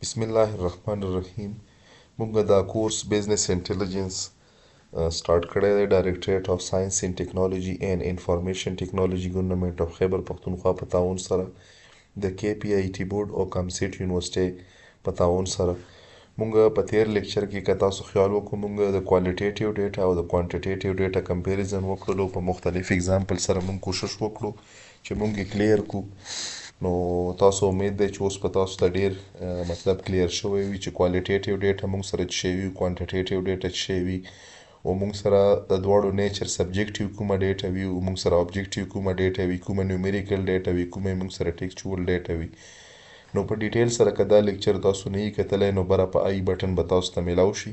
بسم الله الرحمن الرحیم. موږ دا کورس بزنس انټيليجنس سٹارټ کړی دی ډایرکټریټ اف ساینس ان ټیکنالوژي اینڈ انفارمیشن ټیکنالوژي ګورنمنټ اف خیبر پختونخوا په تعاون سره د KPIT بورډ او کامسیټ یونیورسيټي په تعاون سره موږ په تیر لیکچر کې که تاسو خیال وکړو موږ د کوالټیټیو ډیټا او د کوانټیټیټیو ډیټا کمپیریزن وکړلو په مختلف اگزامپل سره موږ کوشش وکړو چې موږ یې کلیر کړو. نو تاسو امید دی چې اوس په تاسو ته ډیر مطلب کلیر شوی وي چې کوالټیټیو ډیټا موږ سره څه شی وي کوانټیټیټیو ډیټا څه شی وي او موږ سره د دواړو نیچر سبجیکټیو کومه ډیټا وي او موږ سره اوبجیکټیو کومه ډیټا وي کومه نیومریکل ډیټا وي کومه موږ سره ټیکسچوال ډیټا وي. نو په ډیټیل سره که دا لیکچر تاسو نه یې کتلی نو بره په آی بټن به تاسو ته میلاو شي.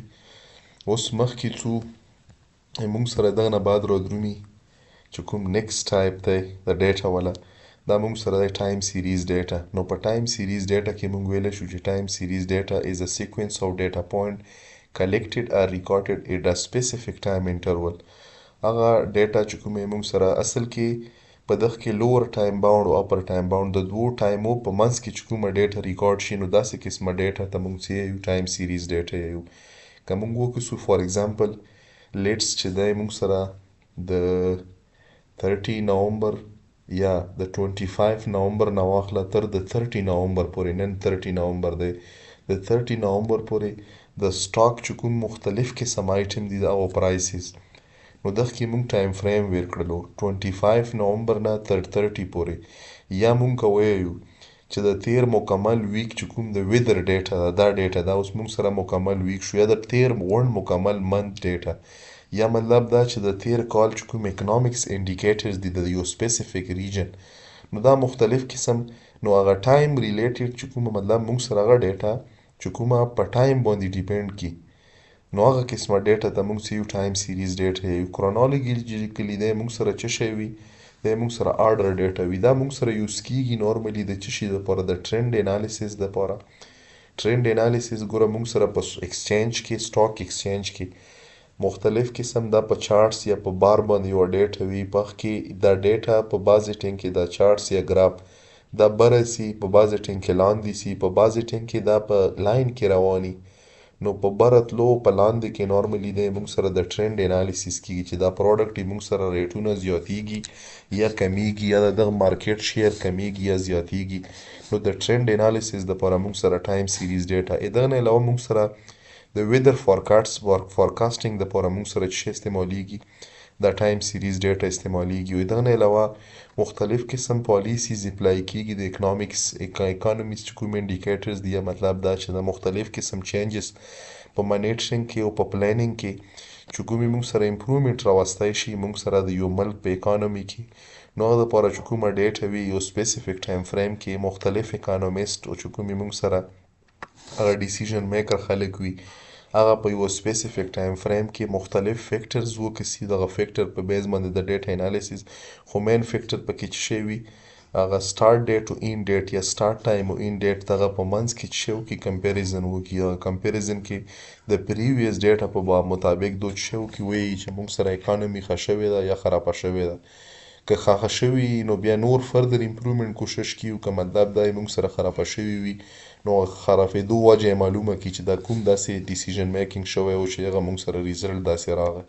اوس مخکې څو موږ سره دغه نه بعد را درومي چې کوم نیکسټ ټایپ دی د ډیټا والا دا موږ سره د ټایم سیریز ډیټا. نو په ټایم سیریز ډیټا کې موږ ویلی شو چې ټایم سیریز ډیټا از ا سیکوینس of data point collected or recorded at a specific time interval. هغه ډیټا چې کومې موږ سره اصل کې په دغه کې لوور ټایم باونډ او اپر ټایم باونډ د دوو ټایمو په منځ کې چې کومه ډیټا ریکارډ شي نو داسې قسمه ډیټا ته موږ څه یو ټایم سیریز ډیټا یو. که موږ وکړو فار ایگزامپل لیټس چې دی موږ سره د 30 نومبر یا د 25 نومبر نه واخله تر د 30 نومبر پورې نن 30 نومبر دی د 30 نومبر پورې د سټاک چې کوم مختلف قسم آیټم دي د او پرایسز نو دغه کې موږ ټایم فریم ویر کړلو 25 نومبر نه تر 30 پورې یا موږ کوو چې د تیر مکمل ویک چې کوم د ویدر ډیټا دا ډیټا دا اوس موږ سره مکمل ویک شو یا د تیر غونډ مکمل منت ډیټا یا مطلب دا چې د تیر کال چې کوم اکنامکس انډیکیټرز دي د یو سپیسیفیک ریجن نو دا مختلف قسم نو هغه ټایم ریلیټډ چې کوم مطلب موږ سره هغه ډیټا چې کومه په ټایم باندې ډیپند کی نو هغه قسمه ډیټا ته موږ یو ټایم سیریز ډیټا یو کرونالوجیکلی دی موږ سره څه شی وي دی موږ سره آرډر ډیټا وي دا موږ سره یوز کیږي نورمالي د څه شي لپاره د ټرند انالیسیس لپاره. ټرند انالیسیس ګوره موږ سره په ایکسچینج کې سټاک ایکسچینج کې مختلف قسم دا په چارټس یا په بار باندې یو ډیټا وي په کې دا ډیټا په بعضې ټیم کې دا چارټس یا ګراف دا بره سي په بعضې ټیم کې لاندې سي په بعضې ټیم کې دا په لاین کې رواني نو په بره تلو په لاندې کې نورمالي دی موږ سره د ټرند انالیسیس کیږي چې دا پروډکټ موږ سره ریټونه زیاتیږي یا کمیږي یا دغه مارکیټ شیر کمیږي یا زیاتیږي نو د ټرند انالیسیس دپاره موږ سره ټایم سیریز ډیټا دغه نه علاوه موږ سره د ویدر فارکاسټینګ دپاره موږ سره څه استعمالیږي دا ټایم سیریز ډیټا استعمالیږي او دغه نه علاوه مختلف قسم پالیسیز اپلای کیږي د اکنامکس چې کوم انډیکیټرز دي مطلب دا چې د مختلف قسم چینجز په منیټرینګ کې او په پلانینګ کې چې کومې موږ سره امپروومنټ راوستی شي موږ سره د یو ملک په اکانومي کې نو هغه دپاره چې کومه ډیټا وي یو سپیسیفیک ټایم فریم کې مختلف اکانومیسټ او چې کومې موږ سره هغه ډیسیژن میکر خلک وي هغه په یو سپیسیفیک ټایم فریم کې مختلف فیکټرز وکسي دغه فیکټر په بیس باندې د ډیټا انالیسیس خو مین فیکټر پکې څه شی وي هغه سټارټ ډیټ او این ډیټ یا سټارټ ټایم او این ډیټ دغه په منځ کې څه وکړي کمپیریزن وکړي هغه کمپیریزن کې د پریویس ډیټا په مطابق دوی څه وکړي وایي چې موږ سره اکانومي ښه شوې ده یا خرابه شوې ده که ښه شوي نو بیا نور فردر امپروومنټ کوشش کیو که مطلب دا موږ سره خرابه شوي وي نو خرابېدو وجه یې معلومه کړي چې دا کوم داسې ډیسیژن میکینګ شوی و چې هغه موږ سره ریزلټ داسې راغی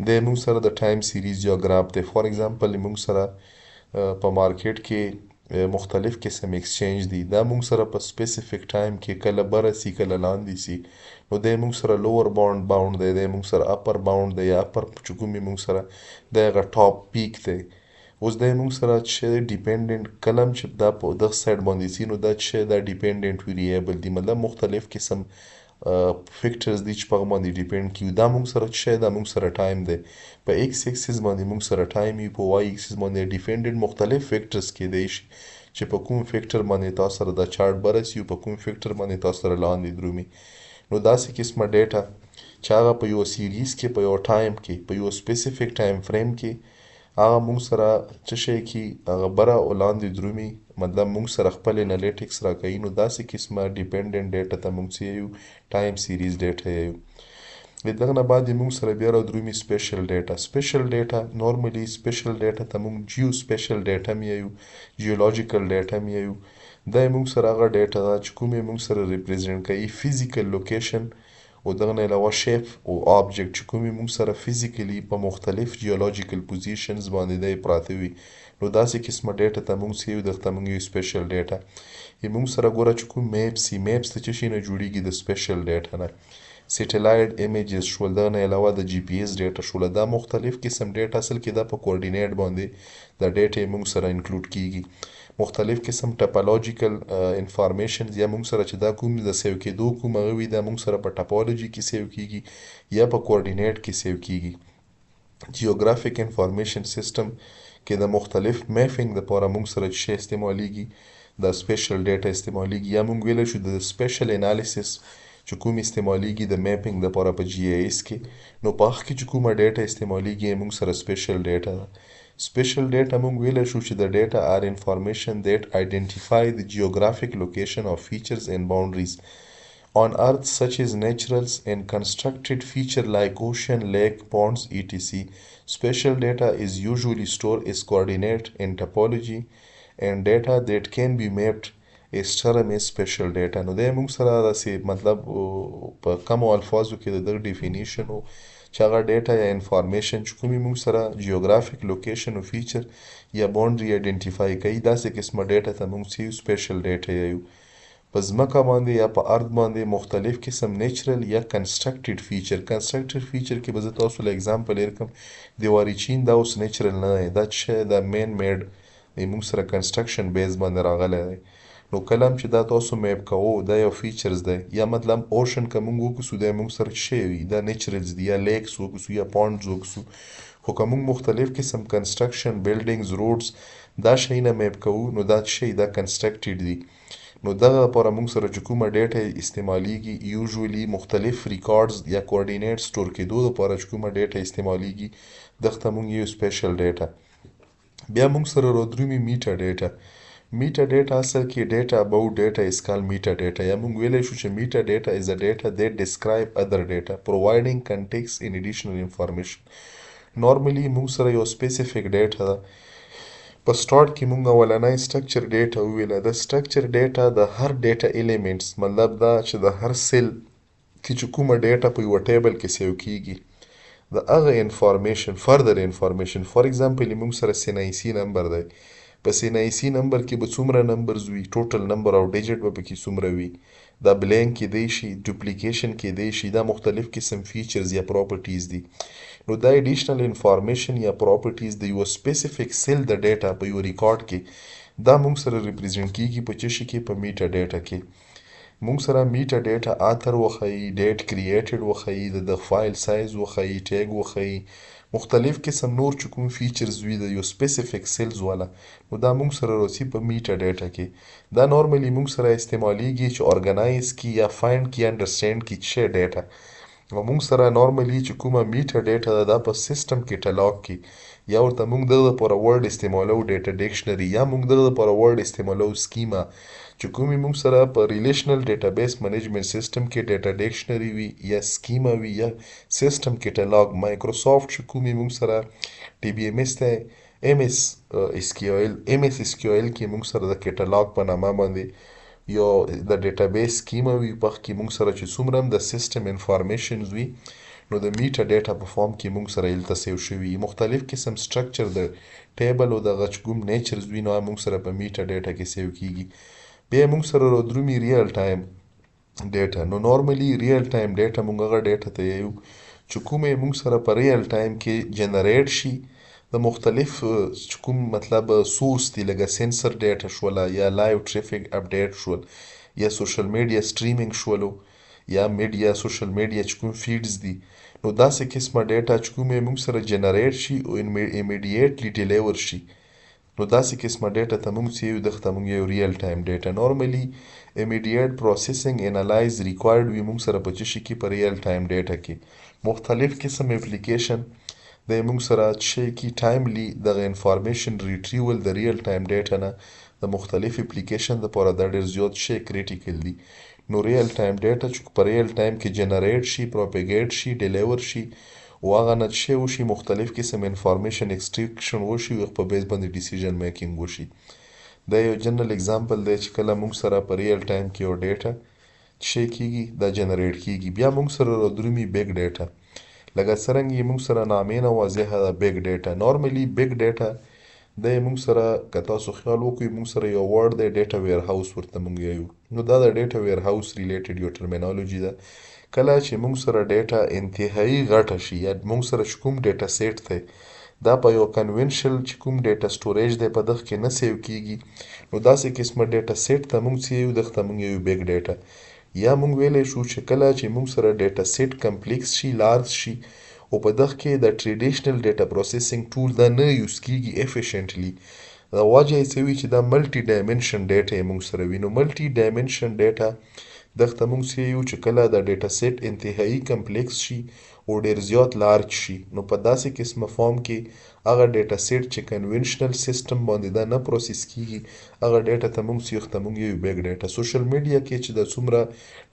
دی موږ سره د ټایم سیریز یا ګراف دی فار ایگزامپل موږ سره په مارکیټ کې مختلف قسم ایکسچینج دي دا موږ سره په سپیسیفیک ټایم کې کله بره سي کله لاندې سي نو دی موږ سره لوور باونډ دی دی موږ سره اپر باونډ دی یا اپر چې کومې موږ سره د هغه ټاپ پیک دی اوس دی موږ سره چې ډیپینډنټ کلم چې دا په دغه سایډ باندې سي نو دا چې دا ډیپینډنټ ویریبل دي مطلب مختلف قسم فیکټرز دي چې په هغه باندې ډیپینډ کیږي دا موږ سره چې دا موږ سره ټایم دی په ایکس اکسس باندې موږ سره ټایم وي په وای اکسس باندې ډیپینډنټ مختلف فیکټرز کیدای شي چې په کوم فیکټر باندې تاسو سره د چارټ بره سي په کوم فیکټر باندې تاسو سره لاندې درومي نو داسې قسمه ډیټا چې هغه په یو سیریز کې په یو ټایم کې په یو سپیسیفیک ټایم فریم کې هغه موږ سره څه شی کې هغه بره او لاندې درومي مطلب موږ سره خپل انالیټکس راکوي نو داسې قسمه ډیپینډنټ ډیټا ته موږ څه یو ټایم سیریز ډیټا یو. د دغه نه بعد موږ سره بیا راودرومي سپیشل ډیټا. سپیشل ډیټا نورمالي سپیشل ډیټا ته موږ جیو سپیشل ډیټا هم یو جیولوجیکل ډیټا هم یو دا موږ سره هغه ډیټا ده چې کومې موږ سره ریپرزینټ کوي فزیکل لوکیشن او دغه نه علاوه شیپ او آبجیکټ چې کومې موږ سره فزیکلی په مختلف جیولوجیکل پوزیشنز باندې دی پراته وي نو داسې قسمه ډیټا ته موږ څه یو دغه ته موږ یو سپیشل ډیټا موږ سره ګوره چې کوم میپس د څه شي نه جوړیږي د سپیشل ډیټا نه سیټلایټ ایمیجز شول دغه نه علاوه د جی پی ایس ډیټا شول دا مختلف قسم ډیټا اصل کې دا په کوارډینیټ باندې د ډیټا موږ سره انکلوډ کیږي مختلف قسم ټاپولوژیکل انفارمیشن یا موږ سره چې دا کوم د سیو کېدو کوم هغه وي دا موږ سره په ټاپولوژي کې سیو کیږي یا په کوارډینیټ کې سیو کیږي جیوګرافیک انفارمیشن سیستم کې د مختلف میپینګ لپاره موږ سره چې استعمالیږي د سپیشل ډیټا استعمالیږي یا موږ ویلی شو د سپیشل انالیسس چې کوم استعمالیږي د میپینګ لپاره په جی آی ایس کې نو په هغه کې چې کومه ډیټا استعمالیږي موږ سره سپیشل ډیټا ده Special data موږ ویلی شو چې د data are information that identify the geographic location of features and boundaries on earth such as naturals and constructed feature like ocean, lake, ponds, etc. Special data is usually stored as coordinate in topology and data that can be mapped is termed as special data نو دا موږ سره داسې مطلب په کمو الفاظو کې د دغه ډیفینیشن چې هغه ډیټا یا انفارمیشن چې کومې موږ سره جیوګرافیک لوکیشن او فیچر یا باونډري آیډنټیفای کوي داسې قسمه ډیټا ته موږ څه یو سپیشل ډیټا یو په ځمکه باندې یا په ارض باندې مختلف قسم نیچرل یا کنسټرکټډ فیچر کې به زه تاسو له اگزامپل درکړم دیواریچین دا اوس نیچرل نه دی دا چې دا مین میډ موږ سره کنسټرکشن بیس باندې راغلی دی نو کله هم چې دا تاسو میپ کوو دا یو فیچرز دی یا مطلب اوشن که موږ وکړو دا موږ سره څه وي دا نیچرلز دي یا لیکس وکړو یا پونډز وکړو خو که موږ مختلف قسم کنسټرکشن بلډینګز روډز دا شیونه میپ کوو نو دا شی دا کنسټرکټډ دي نو دغه لپاره موږ سره چې کومه ډیټا استعمالیږي یوزولي مختلف ریکارډز یا کوارډینیټ سټور کېدو لپاره چې کومه ډیټا استعمالیږي دغه ته موږ یو سپیشل ډیټا بیا موږ سره راودرومي میټا ډیټا Metadata اصل کې data about data is called metadata یا موږ ویلی شو چې metadata is a data that describe other data providing context in additional information normally موږ سره یو specific data ده په سټارټ کې موږ اولنی structure data وویله د structure data د هر data elements مطلب دا چې د هر سیل کې چې کومه data په یوه ټیبل کې سیو کیږي د هغه انفارمیشن further information for example موږ سره CNIC نمبر دی په CNIC نمبر کې به څومره نمبرز وي ټوټل نمبر او ډیجټ به پکې څومره وي دا بلینک کېدی شي ډوپلیکیشن کېدی شي دا مختلف قسم فیچرز یا پراپرټیز دي نو دا ایډیشنل انفارمیشن یا پراپرټیز د یو سپیسیفیک سیل د ډیټا په یو ریکارډ کې دا موږ سره ریپرزینټ کیږي په څه شي کې په میټا ډیټا کې موږ سره میټا ډیټا آثر وښیي ډیټ کریټډ وښیي د فایل سایز وښیي ټیګ وښیي مختلف قسم نور چې کوم فیچرز وي د یو سپیسیفیک سیلز والا نو دا موږ سره راځي په میټا ډیټا کې دا نورمالي موږ سره استعمالیږي چې ارګنایز کی یا فایند کی انډرسټینډ کی څه ډیټا او موږ سره نورمالي چې کومه میټا ډیټا ده دا په سیستم کې ټلاګ کی یا ورته موږ دغه لپاره ورډ استعمالو ډیټا ډکشنري یا موږ دغه لپاره ورډ استعمالو سکیما چې کومې موږ سره په ریلیشنل ډیټابیس منیجمنت سیستم کې ډیټا ډکشنري وي یا سکیما وي یا سیستم کټالاګ مایکروسافټ چې کومې موږ سره ټي بي ام ایس ته ام ایس اس کیو ایل کې موږ سره د کټالاګ په نامه باندې یو د ډیټابیس سکیما وي په کې موږ سره چې څومره د سیستم انفارمیشنز وي نو د میټا ډیټا په فارم کې موږ سره هلته سیو شوي مختلف قسم سټرکچر د ټیبل او دغه چې کوم نیچرز وي نو موږ سره په میټا ډیټا کې سیو کیږي بیا موږ سره راودرومي ریل ټایم ډیټا نو نورمالي ریل ټایم ډیټا موږ هغه ډیټا ته یو چې کومې موږ سره په ریل ټایم کې جنریټ شي د مختلف چې کوم مطلب سورس دي لکه سنسر ډیټا شوله یا لایو ټریفیک اپډیټ شول یا سوشل میډیا سټریمینګ شولو یا میډیا سوشل میډیا چې کوم فیډز دي نو داسې قسمه ډیټا چې کومې موږ سره جنریټ شي او ایمیډیټلی ډیلیور شي نو داسې قسمه ډیټا ته موږ یو دغه ته موږ یو ریل ټایم ډیټا نورمالي ایمیډیټ پروسیسینګ انالایز ریکوایرډ وي موږ سره په څه شي کې په ریل ټایم ډیټا کې مختلف قسم اپلیکیشن د موږ سره چې کې ټایملی دغه انفارمیشن ریټریول د ریل ټایم ډیټا نه د مختلف اپلیکیشن لپاره دا ډېر زیات شی کریټیکل دي نو ریل ټایم ډیټا چې په ریل ټایم کې جنریټ شي پروپیګیټ شي ډیلیور شي او هغه نه چې وشي مختلف قسم انفارمیشن ایکسټریکشن وشي او په بیس باندې ډیسیژن میکینګ وشي دا یو جنرال اگزامپل دی چې کله موږ سره په ریل ټایم کې یو ډیټا شی کیږي دا جنریټ کیږي. بیا موږ سره درومي بیگ ډیټا، لکه څرنګه موږ سره نامې نه واضحه ده بیگ ډیټا. نارملی بیگ ډیټا د موږ سره که تاسو خیال وکړئ موږ سره یو ورډ دی ډیټا ویر هاوس ورته موږ یو. نو دا د ډیټا ویر هاوس ریلیټډ یو ټرمینالوجي ده. کله چې موږ سره ډیټا انتهایی غټه شي یا موږ سره چې کوم ډیټا سیټ دی دا په یو کنونشنل چې کوم ډیټا سټوریج دی په دغه کې نه سیو کیږي، نو داسې قسمه ډیټا سیټ ته موږ څه یو دغه ته موږ یو بیگ ډیټا. یا موږ ویلی شو چې کله چې موږ سره ډیټا سیټ کمپلیکس شي لارج شي او په دغه کې د ټریډیشنل ډیټا پروسیسینګ ټول دا نه یوز کیږي افیشنټلی، دا وجه یې څه وي چې دا ملټي ډایمنشن ډیټا یې موږ سره وي. نو ملټي ډایمنشن ډیټا دغه ته موږ څه یو چې کله د ډیټا سیټ انتهایی کمپلیکس شي او ډیر زیات لارج شي، نو په داسې قسمه فارم کې هغه ډیټا سیټ چې کنونشنل سیستم باندې دا نه پروسس کیږي هغه ډیټا ته موږ څه ته موږ یو بیگ ډیټا. سوشل میډیا کې چې د څومره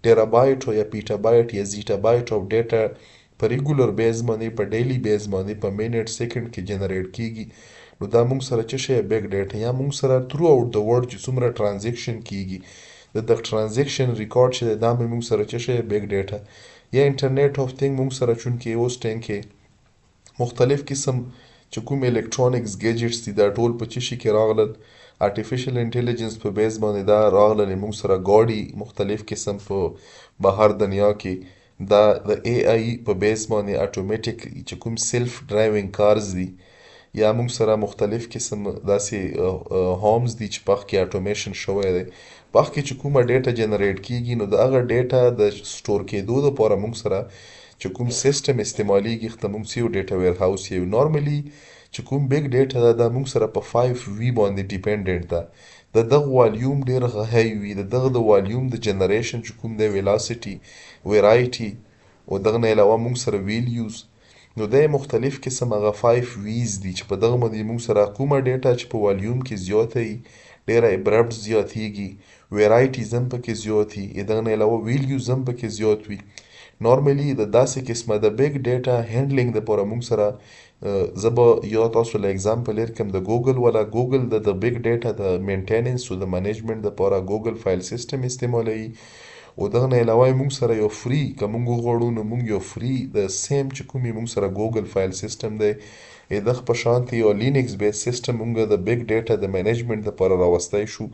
ټیرابایټ او یا پیټابایټ یا زیټابایټ اف ډیټا په ریګولر بیز باندې په ډیلی بیز باندې په منټ سیکنډ کې جنریټ کیږي، نو دا موږ سره څه شی بیگ ډیټا. یا موږ سره تھرو اوټ د ورلد چې څومره ټرانزیکشن کیږي د ټرانزیکشن ریکارډ چې دا موږ سره څه شی بیگ ډیټا. یا انټرنیټ اف تھنګ موږ سره چونکې اوس ټایم کې مختلف قسم چې کوم الکترونکس گیجټس دي دا ټول په څه شي کې راغلل آرټیفیشل انټیلیجنس په بیس باندې دا راغلل. موږ سره ګاډي مختلف قسم په بهر دنیا کې دا د ای آی په بیس باندې اتوماتیک چې کوم سیلف ډرایوینګ کارز دي، یا موږ سره مختلف قسم داسې هومز دي چې پخ کې اټومیشن شوی دی. پخ کې چې کومه ډیټا جنریټ کیږي نو د هغه ډیټا د سټور کېدو دپاره موږ سره چې کوم سیستم استعمالیږي ته موږ یو ډیټا ویر هاوس یو. نارملی چې کوم بیگ ډیټا ده دا موږ سره په 5V باندې ډیپینډنټ ده. د دغه والیوم ډیر های وي، د دغه د والیوم د جنریشن چې کوم دی ویلاسټي ویرایټي او دغه نه علاوه موږ سره ویلیوز، نو دا مختلف قسم هغه 5Vs دي چې په دغه باندې موږ سره کومه ډیټا چې په والیوم کې زیاته وي ډیره ابرپټ زیاتیږي، ویرایټیز هم پکې زیات وي، دغه نه علاوه ویلیوز هم پکې زیات وي. نارملی د داسې قسمه د بیگ ډیټا هینډلینګ دپاره موږ سره زه به یو تاسو له اگزامپل درکړم د ګوګل والا. ګوګل د بیگ ډیټا د مینټیننس او د منیجمنت دپاره ګوګل فایل سیستم استعمالوي او دغه نه علاوه موږ سره یو فری که موږ وغواړو نو موږ یو فری د سیم چې کوم موږ سره ګوګل فایل سیستم دی دغه په شانتې یو لینکس بیس سیستم موږ د بیگ ډیټا د منیجمنت دپاره راوستی شو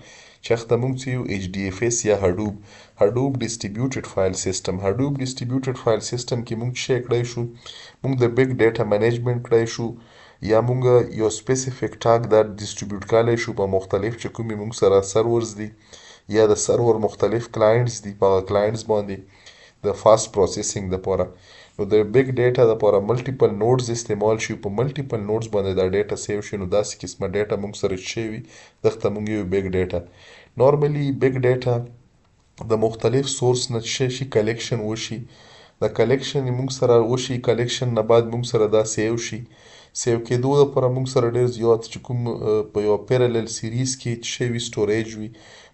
چې هغه ته موږ څه یو HDFS یا هډوب ډسټریبیوټډ فایل سیستم. هډوب ډسټریبیوټډ فایل سیستم کې موږ څه کړی شو موږ د بیگ ډیټا منیجمنت کړی شو یا موږ یو سپیسیفیک ټاک دا ډسټریبیوټ کړی شو په مختلف چې کوم موږ سره سرورز دي یا د سرور مختلف کلاینټس دي په کلاینټس باندې د فاست پروسیسینګ دپاره. نو د بیگ ډیټا دپاره ملټیپل نوډز استعمال شي، په ملټیپل نوډز باندې دا ډیټا سیو شي، نو داسې قسمه ډیټا موږ سره شي وي دغه ته موږ یو بیگ ډیټا. نارملی بیگ ډیټا د مختلف سورس نه شي کلیکشن وشي، د کلیکشن موږ سره وشي، کلیکشن نه بعد موږ سره دا سیو شي. سیو کېدو دپاره موږ سره ډیر زیات چې کوم په یو پیرالل سیریز کې چې وي سټوریج وي،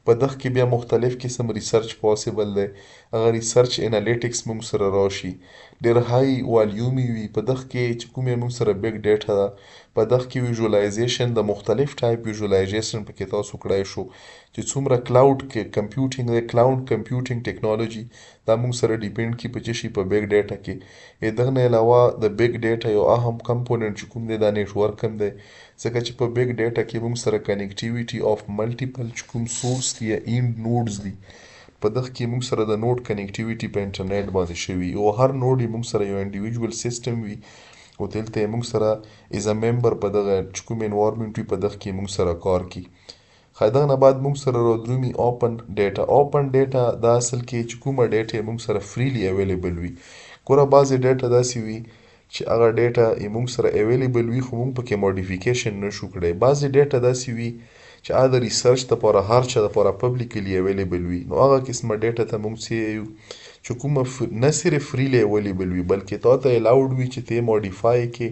په دغه کې بیا مختلف قسم ریسرچ پاسبل دی. هغه ریسرچ انالیټکس موږ سره راشي، ډیر های والیومي وي. په دغه کې چې کومې موږ سره بیگ ډیټا ده په دغه کې ویژوالایزیشن د مختلف ټایپ ویژوالایزیشن پکې تاسو کړی شو چې څومره کلاود کې کمپیوټینګ دی، کلاود کمپیوټینګ ټیکنالوجي دا موږ سره ډیپینډ کی په څه شي په بیگ ډیټا کې. دغه نه علاوه د بیگ ډیټا یو اهم کمپوننټ چې کوم دی دا نیټورک هم دی، ځکه چې په بیگ ډیټا کې موږ سره کنیکټیویټي اف ملټیپل چې کوم سورس دي یا اینډ نوډز دي، په دغه کې موږ سره د نوډ کنیکټیویټي په انټرنیټ باندې شوي او هر نوډ یې موږ سره یو انډیویژوال سیستم وي او دلته یې موږ سره ایز ا ممبر په دغه چې کوم انوایرمنټ وي په دغه کې موږ سره کار کوي. دغه نه بعد موږ سره درومي اوپن ډیټا. اوپن ډیټا دا اصل کې چې کومه ډیټا موږ سره فریلی اویلیبل وي. ګوره بعضې ډیټا داسې وي چې هغه ډیټا موږ سره اویلیبل وي خو موږ پکې موډیفیکیشن نشو کړی. بعضې ډیټا داسې وي چې هغه د ریسرچ دپاره هر چا دپاره پبلیکلی اویلیبل وي، نو هغه قسمه ډیټا ته موږ څه یو چې کومه نه صرف فریلی اویلیبل وي بلکې تا ته الاوډ وي چې ته موډیفای کې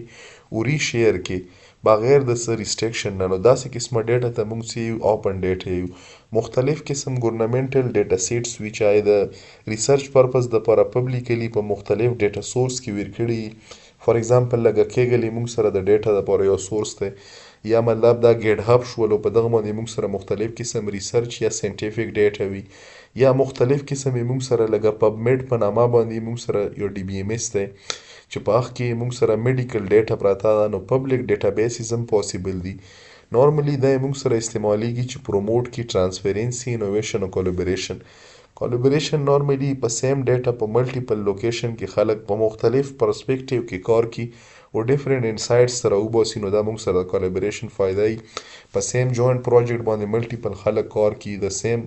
او ریشیر کې بغیر د څه ریسټریکشن نه. نو داسې قسمه ډیټا ته موږ څه یو اوپن ډیټا یو. مختلف قسم ګورنمنټل ډیټا سیټس وي چې د ریسرچ پرپز دپاره پبلیکلی په مختلف ډیټا سورس کې ورکړي. فار ایگزامپل لکه کېګل موږ سره د ډیټا دپاره یو سورس دی یا مطلب دا ګیټ هب شولو په دغه باندې موږ سره مختلف قسم ریسرچ یا ساینټیفیک ډیټا وي یا مختلف قسم یې موږ سره لکه پب میډ په نامه باندې موږ سره یو ډي بي ایم ایس دی چې په هغه کې موږ سره میډیکل ډیټا پراته ده نو پبلک ډیټابیسز هم پاسبل دي نارملی دا یې موږ سره استعمالیږي چې پروموټ کی ټرانسپیرنسي انوویشن او کولیبریشن نارملی په سیم ډیټا په ملټیپل لوکیشن کې خلک په مختلف پرسپیکټیو کې کار کی او ډیفرنٹ انسایټس سره وباسي نو دا موږ سره د کولیبریشن فایده ای په سیم جوینټ پروجیکټ باندې ملټیپل خلک کار کی د سیم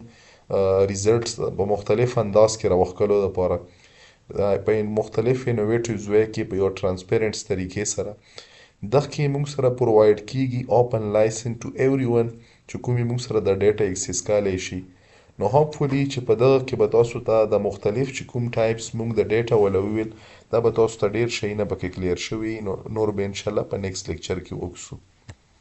ریزلټس په مختلف انداز کې راوښکلو لپاره په مختلف انوویټیوز وی کې په یو ټرانسپیرنټ طریقې سره دغه کې موږ سره پرووایډ کیږي اوپن لایسنس ټو ایوری ون چې کومې موږ سره د ډیټا اکسس کولی شي نو هوپفولي چې په دغه کې به تاسو ته د مختلف چې کوم ټایپس موږ د ډیټا ولویل دا به تاسو ته ډیر شیونه پکې کلیر شوي نور به انشاءالله په نیکسټ لیکچر کې وکړو